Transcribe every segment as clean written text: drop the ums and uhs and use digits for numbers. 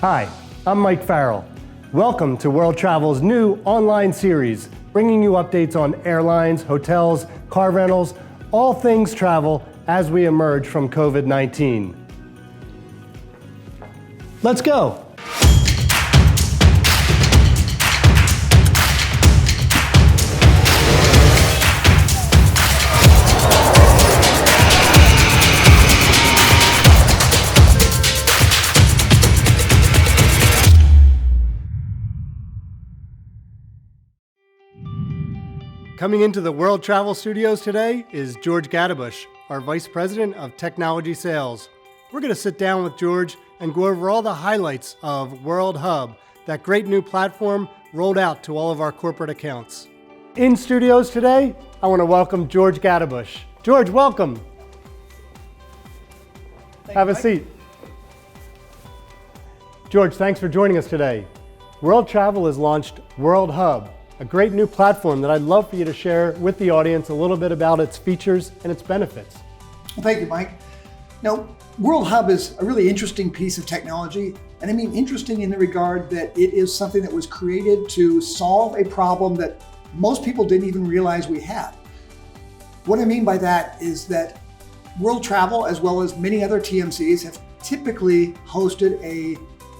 Hi, I'm Mike Farrell. Welcome to World Travel's new online series, bringing you updates on airlines, hotels, car rentals, all things travel as we emerge from COVID-19. Let's go. Coming into the World Travel Studios today is George Gadebusch, our Vice President of Technology Sales. We're going to sit down with George and go over all the highlights of WorldHub, that great new platform rolled out to all of our corporate accounts. In studios today, I want to welcome George Gadebusch. George, welcome. Have a seat. George, thanks for joining us today. World Travel has launched WorldHub, a great new platform that I'd love for you to share with the audience a little bit about its features and its benefits. Well, thank you, Mike. Now, WorldHub is a really interesting piece of technology, and I mean interesting in the regard that it is something that was created to solve a problem that most people didn't even realize we had. What I mean by that is that World Travel, as well as many other TMCs, have typically hosted a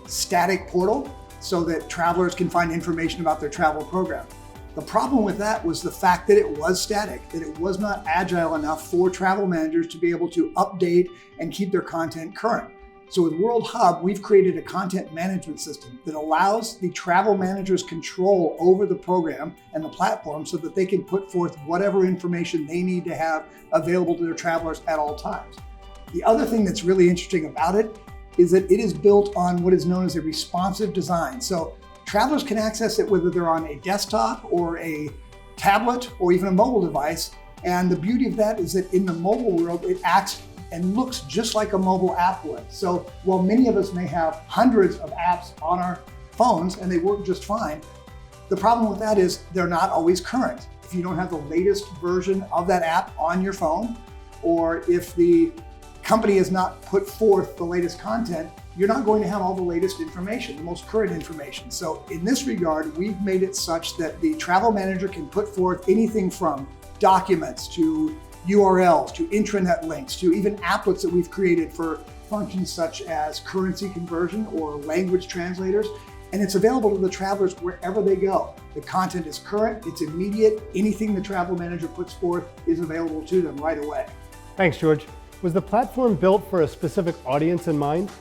static portal so that travelers can find information about their travel program. The problem with that was the fact that it was static, that it was not agile enough for travel managers to be able to update and keep their content current. So with WorldHub, we've created a content management system that allows the travel managers control over the program and the platform so that they can put forth whatever information they need to have available to their travelers at all times. The other thing that's really interesting about it is that it is built on what is known as a responsive design. So travelers can access it whether they're on a desktop or a tablet or even a mobile device. And the beauty of that is that in the mobile world, it acts and looks just like a mobile app would. So while many of us may have hundreds of apps on our phones and they work just fine, the problem with that is they're not always current. If you don't have the latest version of that app on your phone, or if the company has not put forth the latest content, you're not going to have all the latest information, the most current information. So in this regard, we've made it such that the travel manager can put forth anything from documents to URLs, to intranet links, to even applets that we've created for functions such as currency conversion or language translators. And it's available to the travelers wherever they go. The content is current, it's immediate. Anything the travel manager puts forth is available to them right away. Thanks, George. Was the platform built for a specific audience in mind?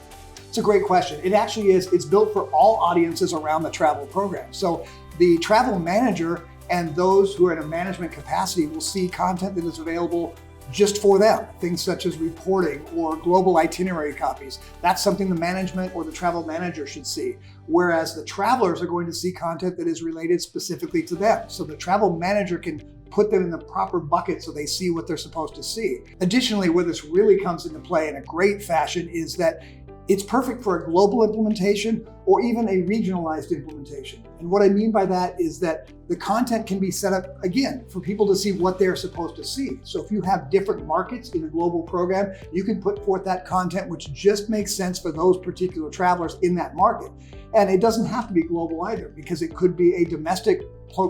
It's a great question. It actually is. It's built for all audiences around the travel program. So the travel manager and those who are in a management capacity will see content that is available just for them. Things such as reporting or global itinerary copies. That's something the management or the travel manager should see. Whereas the travelers are going to see content that is related specifically to them. So the travel manager can put them in the proper bucket so they see what they're supposed to see. Additionally, where this really comes into play in a great fashion is that it's perfect for a global implementation or even a regionalized implementation. And what I mean by that is that the content can be set up, again, for people to see what they're supposed to see. So if you have different markets in a global program, you can put forth that content which just makes sense for those particular travelers in that market. And it doesn't have to be global either, because it could be a domestic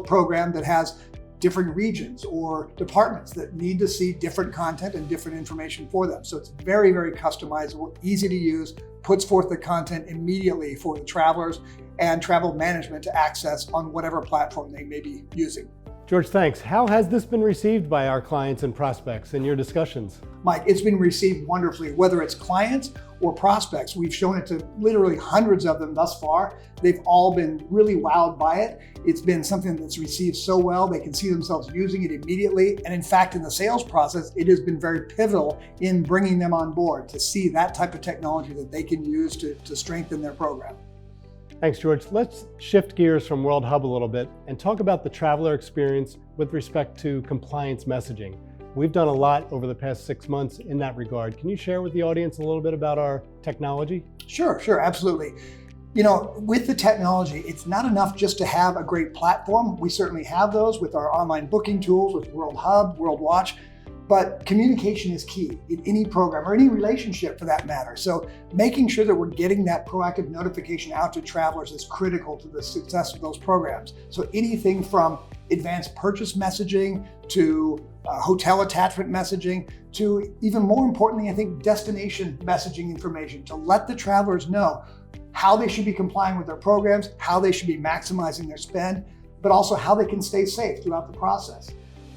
program that has different regions or departments that need to see different content and different information for them. So it's very, very customizable, easy to use, puts forth the content immediately for the travelers and travel management to access on whatever platform they may be using. George, thanks. How has this been received by our clients and prospects in your discussions? Mike, it's been received wonderfully, whether it's clients or prospects. We've shown it to literally hundreds of them thus far. They've all been really wowed by it. It's been something that's received so well, they can see themselves using it immediately. And in fact, in the sales process, it has been very pivotal in bringing them on board to see that type of technology that they can use to strengthen their program. Thanks, George. Let's shift gears from WorldHub a little bit and talk about the traveler experience with respect to compliance messaging. We've done a lot over the past 6 months in that regard. Can you share with the audience a little bit about our technology? Sure, absolutely. You know, with the technology, it's not enough just to have a great platform. We certainly have those with our online booking tools, with WorldHub, WorldWatch. But communication is key in any program or any relationship for that matter. So making sure that we're getting that proactive notification out to travelers is critical to the success of those programs. So anything from advanced purchase messaging to hotel attachment messaging to, even more importantly, I think, destination messaging information to let the travelers know how they should be complying with their programs, how they should be maximizing their spend, but also how they can stay safe throughout the process.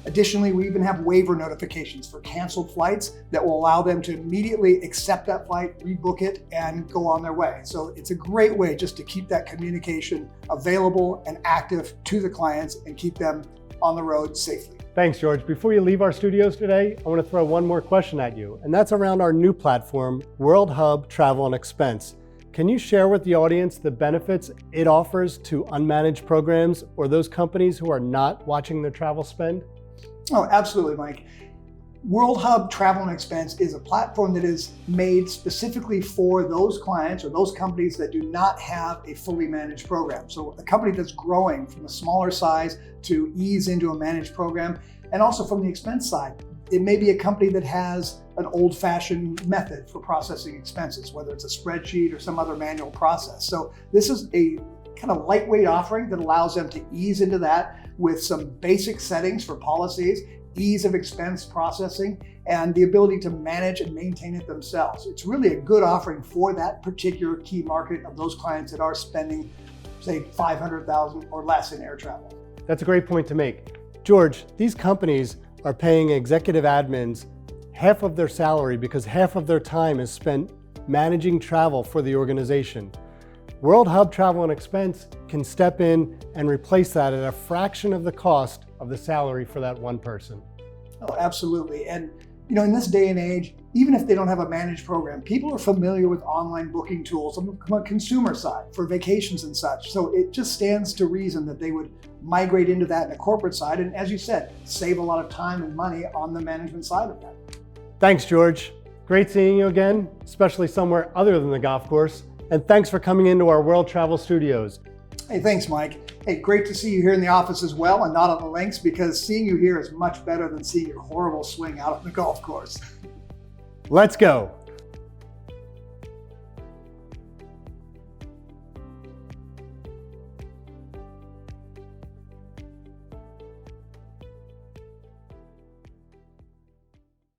Additionally, we even have waiver notifications for canceled flights that will allow them to immediately accept that flight, rebook it, and go on their way. So it's a great way just to keep that communication available and active to the clients and keep them on the road safely. Thanks, George. Before you leave our studios today, I want to throw one more question at you, and that's around our new platform, WorldHub Travel Expense. Can you share with the audience the benefits it offers to unmanaged programs or those companies who are not watching their travel spend? Oh, absolutely, Mike. WorldHub Travel Expense is a platform that is made specifically for those clients or those companies that do not have a fully managed program. So a company that's growing from a smaller size to ease into a managed program, and also from the expense side. It may be a company that has an old-fashioned method for processing expenses, whether it's a spreadsheet or some other manual process. So this is a kind of lightweight offering that allows them to ease into that with some basic settings for policies, ease of expense processing, and the ability to manage and maintain it themselves. It's really a good offering for that particular key market of those clients that are spending, say, $500,000 or less in air travel. That's a great point to make. George, these companies are paying executive admins half of their salary because half of their time is spent managing travel for the organization. WorldHub Travel Expense can step in and replace that at a fraction of the cost of the salary for that one person. Oh, absolutely. And in this day and age, even if they don't have a managed program, people are familiar with online booking tools on the consumer side for vacations and such. So it just stands to reason that they would migrate into that in the corporate side. And as you said, save a lot of time and money on the management side of that. Thanks, George. Great seeing you again, especially somewhere other than the golf course. And thanks for coming into our World Travel Studios. Hey, thanks, Mike. Hey, great to see you here in the office as well and not on the links, because seeing you here is much better than seeing your horrible swing out on the golf course. Let's go.